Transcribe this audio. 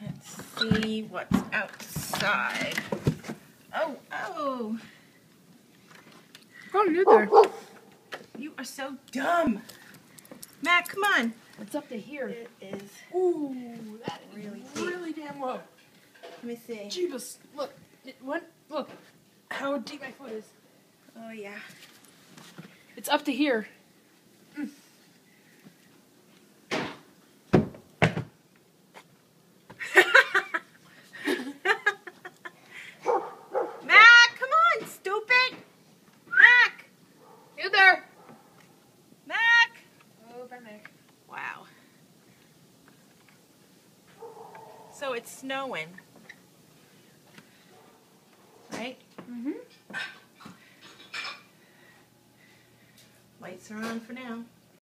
Let's see what's outside. Oh, oh. Oh, you're there. You are so dumb. Matt, come on. It's up to here. It is. Ooh, that is Really really damn low. Let me see. Jeebus, look. Look how deep my foot is. Oh, yeah. It's up to here. Mac, come on, stupid. Mac. You there? Mac. Oh, Mac. Wow. So it's snowing. Right? Mm-hmm. Lights are on for now.